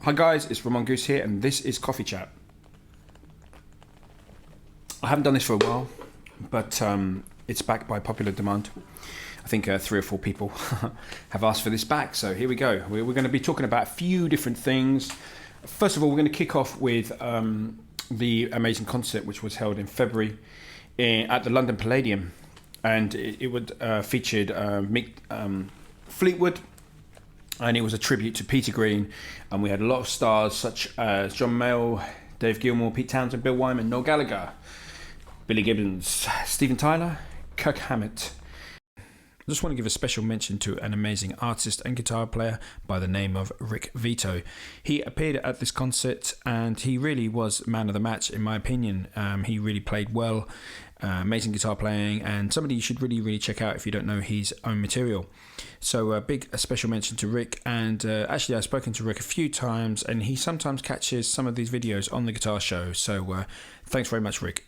Hi guys, it's Ramon Goose here and this is Coffee Chat. I haven't done this for a while, but it's back by popular demand. I think 3 or 4 people have asked for this back, so here we go. We're going to be talking about a few different things. First of all, we're going to kick off with the amazing concert which was held in February at the London Palladium, and it would featured Mick Fleetwood, and it was a tribute to Peter Green, and we had a lot of stars such as John Mayall, Dave Gilmour, Pete Townsend, Bill Wyman, Noel Gallagher, Billy Gibbons, Steven Tyler, Kirk Hammett. I just want to give a special mention to an amazing artist and guitar player by the name of Rick Vito. He appeared at this concert and he really was man of the match in my opinion. He really played well, amazing guitar playing, and somebody you should really check out if you don't know his own material. So a special mention to Rick, and actually I've spoken to Rick a few times and he sometimes catches some of these videos on the Guitar Show, so thanks very much Rick.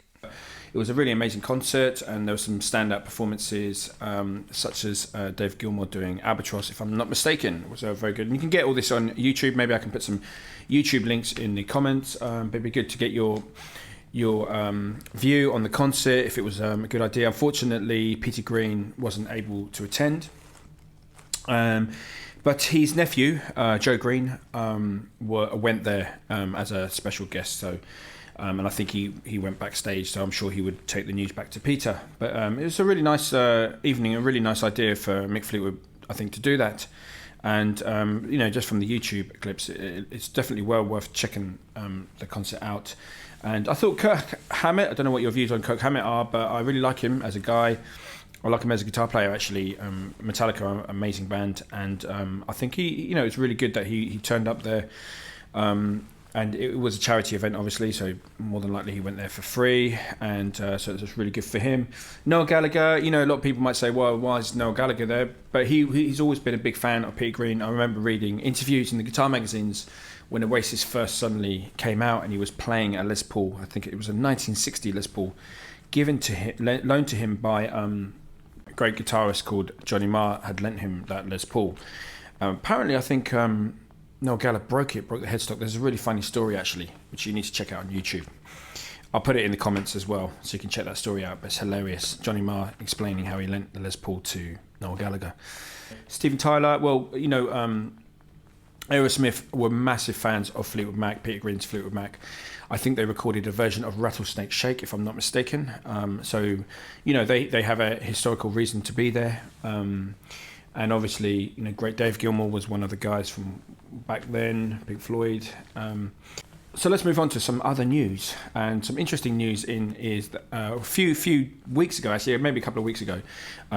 It was a really amazing concert and there were some standout performances such as Dave Gilmour doing Albatross, if I'm not mistaken. It was very good. And you can get all this on YouTube. Maybe I can put some YouTube links in the comments. But it'd be good to get your view on the concert, if it was a good idea. Unfortunately, Peter Green wasn't able to attend. But his nephew, Joe Green, went there as a special guest. So. And I think he went backstage, so I'm sure he would take the news back to Peter. But it was a really nice evening, a really nice idea for Mick Fleetwood, I think, to do that. And, just from the YouTube clips, it's definitely well worth checking the concert out. And I thought Kirk Hammett, I don't know what your views on Kirk Hammett are, but I really like him as a guy. I like him as a guitar player, actually. Metallica are an amazing band. And I think it's really good that he turned up there. And it was a charity event, obviously, so more than likely he went there for free, and so it was really good for him. Noel Gallagher, a lot of people might say, well, why is Noel Gallagher there? But he's always been a big fan of Peter Green. I remember reading interviews in the guitar magazines when Oasis first suddenly came out, and he was playing a Les Paul. I think it was a 1960 Les Paul, given to him, loaned to him by a great guitarist called Johnny Marr, had lent him that Les Paul. Apparently, I think... Noel Gallagher broke the headstock. There's a really funny story, actually, which you need to check out on YouTube. I'll put it in the comments as well, so you can check that story out. But it's hilarious. Johnny Marr explaining how he lent the Les Paul to Noel Gallagher. Steven Tyler, well, Aerosmith were massive fans of Fleetwood Mac, Peter Green's Fleetwood Mac. I think they recorded a version of Rattlesnake Shake, if I'm not mistaken. So they have a historical reason to be there. And obviously, great Dave Gilmour was one of the guys from back then, Pink Floyd. So let's move on to some other news. And some interesting news is that a few weeks ago, actually, maybe a couple of weeks ago,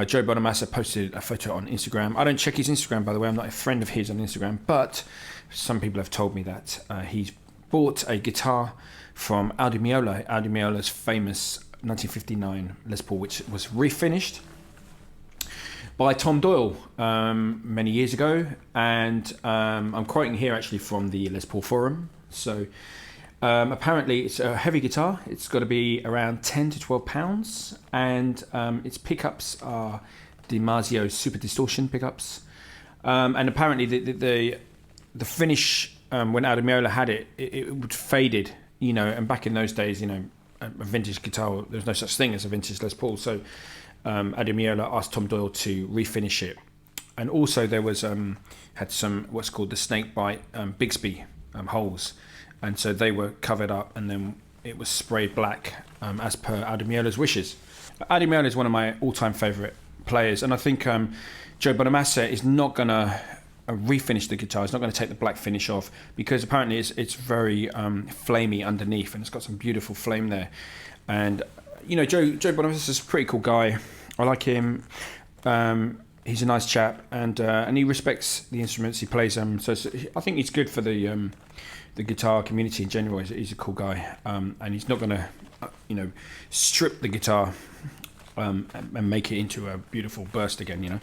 Joe Bonamassa posted a photo on Instagram. I don't check his Instagram, by the way. I'm not a friend of his on Instagram. But some people have told me that he's bought a guitar from Aldi Meola, Aldi Meola's famous 1959 Les Paul, which was refinished by Tom Doyle many years ago, and I'm quoting here actually from the Les Paul forum. So apparently it's a heavy guitar. It's got to be around 10 to 12 pounds, and its pickups are DiMarzio Super Distortion pickups. And apparently the finish when Aldi Meola had it would faded, and back in those days, a vintage guitar, there's no such thing as a vintage Les Paul. So Aldi Meola asked Tom Doyle to refinish it, and also there was had some what's called the snakebite Bigsby holes, and so they were covered up, and then it was sprayed black as per Aldi Meola's wishes. Aldi Meola is one of my all-time favourite players, and I think Joe Bonamassa is not going to refinish the guitar. He's not going to take the black finish off, because apparently it's very flamey underneath, and it's got some beautiful flame there. And Joe Bonamassa is a pretty cool guy. I like him. He's a nice chap, and he respects the instruments he plays them. So I think he's good for the guitar community in general. He's a cool guy, and he's not going to, strip the guitar and make it into a beautiful burst again.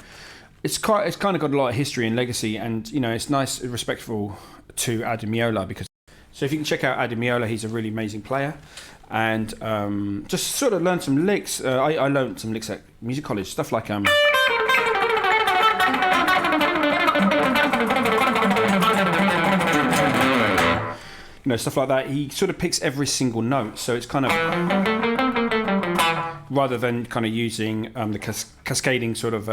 It's kind of got a lot of history and legacy, and it's nice, respectful to Aldi Meola, because. So if you can check out Aldi Meola, he's a really amazing player. And just sort of learn some licks. I learned some licks at music college, stuff like stuff like that. He sort of picks every single note, so it's kind of, rather than kind of using the cascading sort of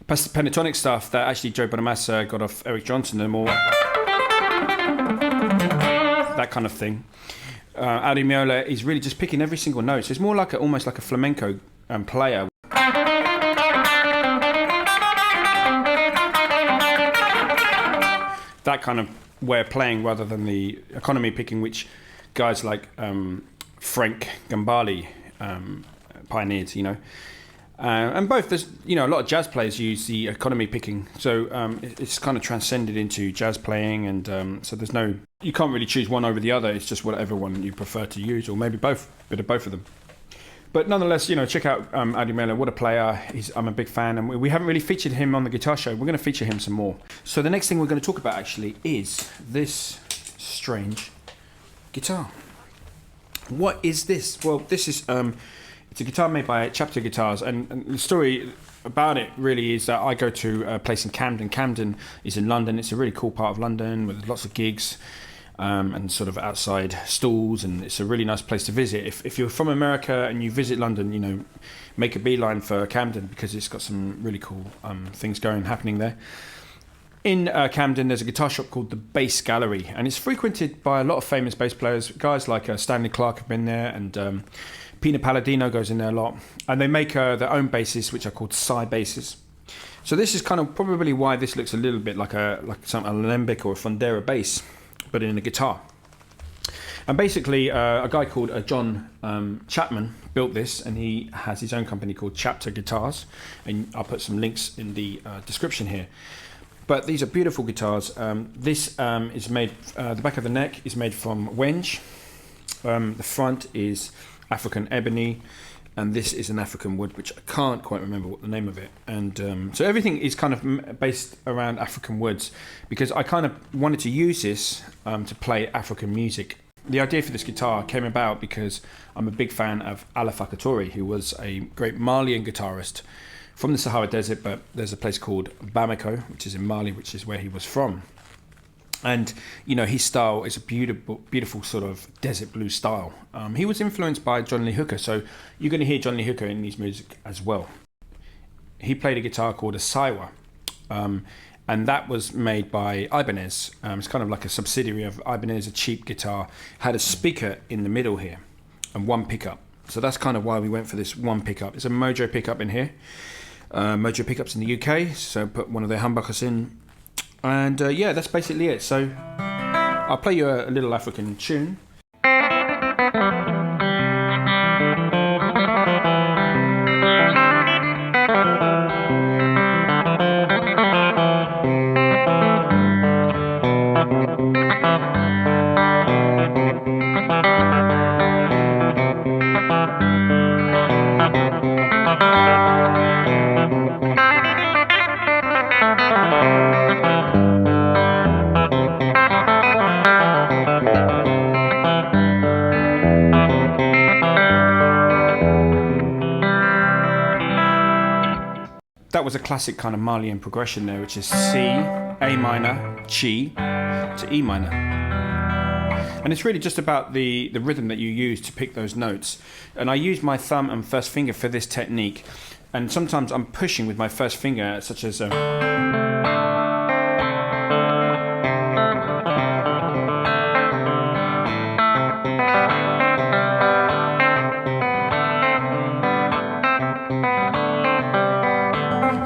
pentatonic stuff that actually Joe Bonamassa got off Eric Johnson, and more that kind of thing. Adi Meola is really just picking every single note, so it's more like almost like a flamenco player. That kind of way of playing, rather than the economy picking, which guys like Frank Gambale pioneered, and both, there's a lot of jazz players use the economy picking, so it's kind of transcended into jazz playing, and so you can't really choose one over the other. It's just whatever one you prefer to use, or maybe both, a bit of both of them. But nonetheless, check out Adi Meola. What a player! I'm a big fan, and we haven't really featured him on the guitar show. We're going to feature him some more. So the next thing we're going to talk about actually is this strange guitar. What is this? Well, this is it's a guitar made by Chapter Guitars, and the story about it really is that I go to a place in Camden. Camden is in London. It's a really cool part of London with lots of gigs. And sort of outside stalls, and it's a really nice place to visit. If you're from America and you visit London, make a beeline for Camden, because it's got some really cool things happening there. In Camden, there's a guitar shop called the Bass Gallery, and it's frequented by a lot of famous bass players. Guys like Stanley Clarke have been there, and Pino Palladino goes in there a lot. And they make their own basses, which are called Psy basses. So this is kind of probably why this looks a little bit like a Alembic or a Fondera bass, but in a guitar. And basically, a guy called John Chapman built this, and he has his own company called Chapter Guitars, and I'll put some links in the description here. But these are beautiful guitars. This is made, the back of the neck is made from wenge, the front is African ebony, and this is an African wood, which I can't quite remember what the name of it. And so everything is kind of based around African woods, because I kind of wanted to use this to play African music. The idea for this guitar came about because I'm a big fan of Alpha Katori, who was a great Malian guitarist from the Sahara Desert, but there's a place called Bamako, which is in Mali, which is where he was from. And his style is a beautiful sort of desert blues style. He was influenced by John Lee Hooker, so you're going to hear John Lee Hooker in his music as well. He played a guitar called a Saiwa, and that was made by Ibanez. It's kind of like a subsidiary of Ibanez, a cheap guitar. Had a speaker in the middle here and one pickup. So that's kind of why we went for this one pickup. It's a Mojo pickup in here. Mojo pickups in the UK, so put one of their humbuckers in. And yeah, that's basically it. So I'll play you a little African tune. That was a classic kind of Malian progression there, which is C, A minor, G to E minor. And it's really just about the rhythm that you use to pick those notes. And I use my thumb and first finger for this technique. And sometimes I'm pushing with my first finger, such as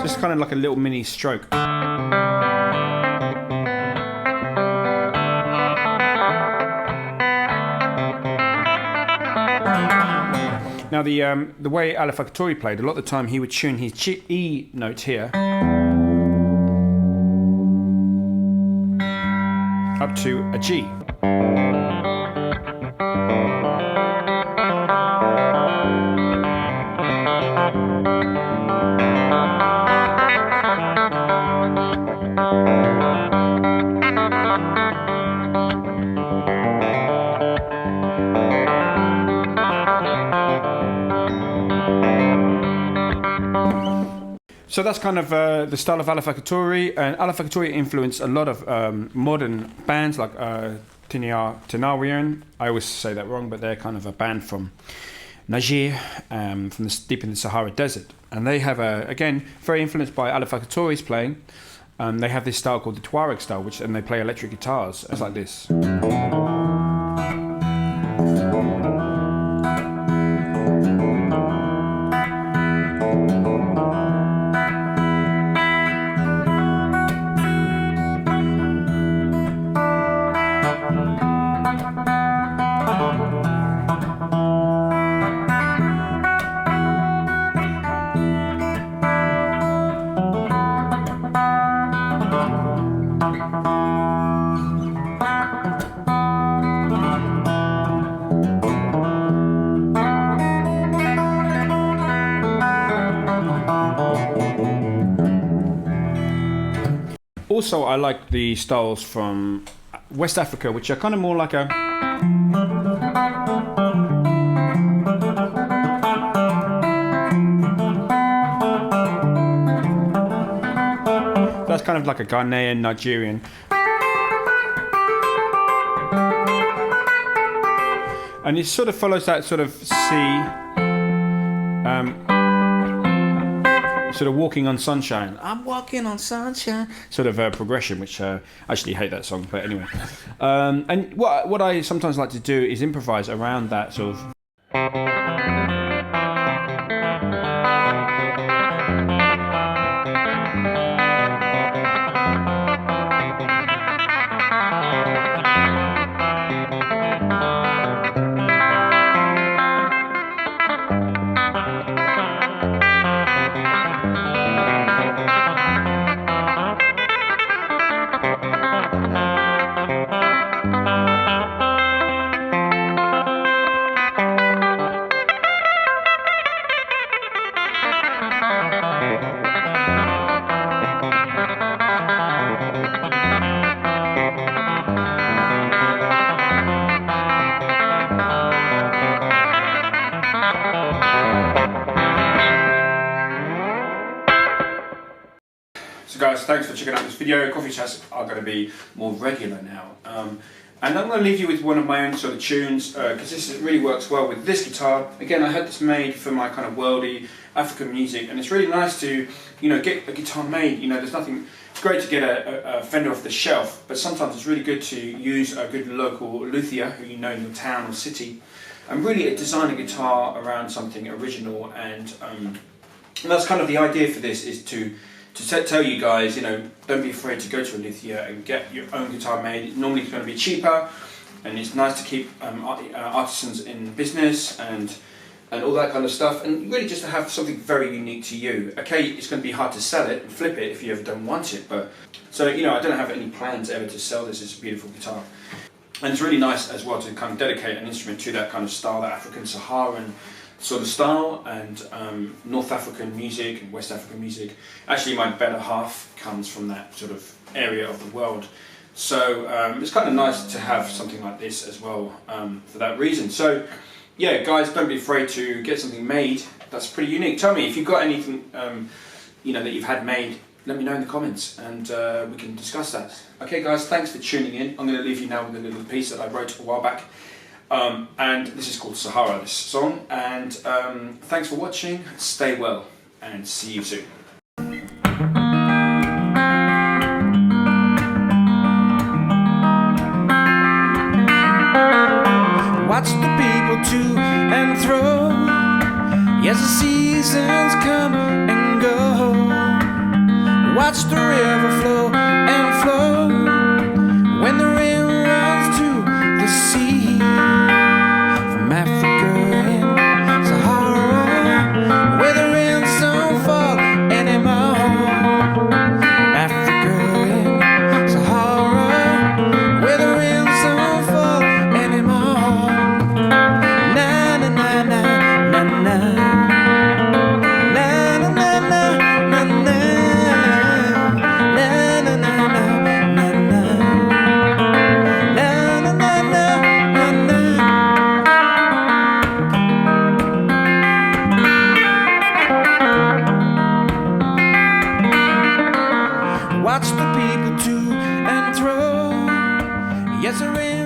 just kind of like a little mini stroke. Now the way Alpha Katori played, a lot of the time he would tune his E note here up to a G. So that's kind of the style of Alpha Katori, and Alpha Katori influenced a lot of modern bands like Tinarian. I always say that wrong, but they're kind of a band from Niger, from deep in the Sahara Desert. And they have, again, very influenced by Alpha Katori's playing. They have this style called the Tuareg style, and they play electric guitars. It's like this. Also, I like the styles from West Africa, which are kind of more like a... That's kind of like a Ghanaian, Nigerian. And it sort of follows that sort of C... sort of walking on sunshine. I'm walking on sunshine. Sort of a progression, which I actually hate that song, but anyway. And what I sometimes like to do is improvise around that sort of. So guys, thanks for checking out this video. Coffee chats are going to be more regular now. And I'm going to leave you with one of my own sort of tunes, because this really works well with this guitar. Again, I had this made for my kind of worldy African music, and it's really nice to, you know, get a guitar made. You know, there's nothing, it's great to get a Fender off the shelf, but sometimes it's really good to use a good local luthier who you know in your town or city, and really design a guitar around something original. And that's kind of the idea for this, is to tell you guys, you know, don't be afraid to go to a luthier and get your own guitar made. Normally it's going to be cheaper, and it's nice to keep artisans in business and all that kind of stuff, and really just to have something very unique to you. Okay, it's going to be hard to sell it and flip it if you ever don't want it, but so, you know, I don't have any plans ever to sell this. It's a beautiful guitar, and it's really nice as well to kind of dedicate an instrument to that kind of style, that African Saharan sort of style, and North African music and West African music. Actually, my better half comes from that sort of area of the world, so it's kind of nice to have something like this as well, for that reason. So yeah, guys, don't be afraid to get something made that's pretty unique. Tell me if you've got anything you know, that you've had made. Let me know in the comments, and we can discuss that. Okay guys, thanks for tuning in. I'm going to leave you now with a little piece that I wrote a while back. And this is called Sahara, this song, and thanks for watching, stay well, and see you soon. Watch the people to and fro, yes, the seasons come and go. Watch the river flow and flow when the rain runs to the sea. From Africa and Sahara, where the rains don't fall anymore. Africa and Sahara, where the rains don't fall anymore. Na na na na na na. Watch the people to and fro. Yes, there is.